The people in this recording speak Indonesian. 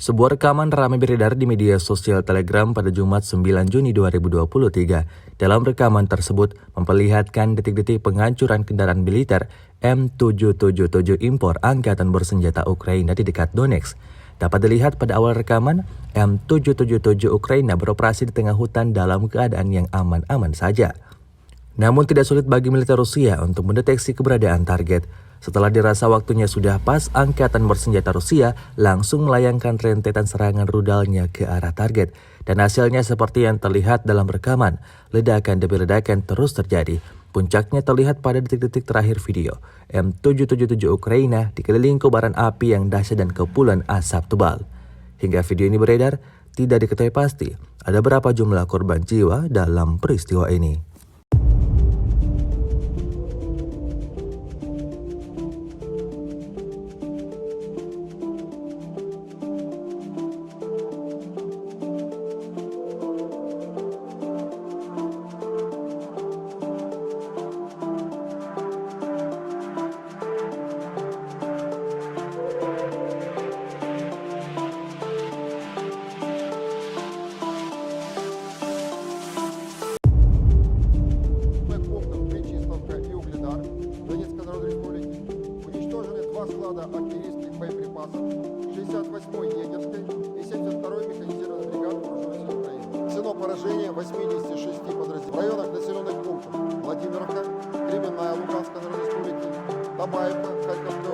Sebuah rekaman ramai beredar di media sosial Telegram pada Jumat 9 Juni 2023. Dalam rekaman tersebut memperlihatkan detik-detik penghancuran kendaraan militer M777 impor Angkatan Bersenjata Ukraina di dekat Donetsk. Dapat dilihat pada awal rekaman, M777 Ukraina beroperasi di tengah hutan dalam keadaan yang aman-aman saja. Namun tidak sulit bagi militer Rusia untuk mendeteksi keberadaan target. Setelah dirasa waktunya sudah pas, Angkatan Bersenjata Rusia langsung melayangkan rentetan serangan rudalnya ke arah target. Dan hasilnya seperti yang terlihat dalam rekaman, ledakan demi ledakan terus terjadi. Puncaknya terlihat pada detik-detik terakhir video. M777 Ukraina dikelilingi kobaran api yang dahsyat dan kepulan asap tebal. Hingga video ini beredar, tidak diketahui pasti ada berapa jumlah korban jiwa dalam peristiwa ini. Склада артиллерийских боеприпасов 68-й егерской и 72-й механизированной бригады вооруженных сил Украины. Всего поражение 86 подразделений. В районах населенных пунктов Владимировка, Кременная Луганской Народной Республики, Добаевка, Харьковской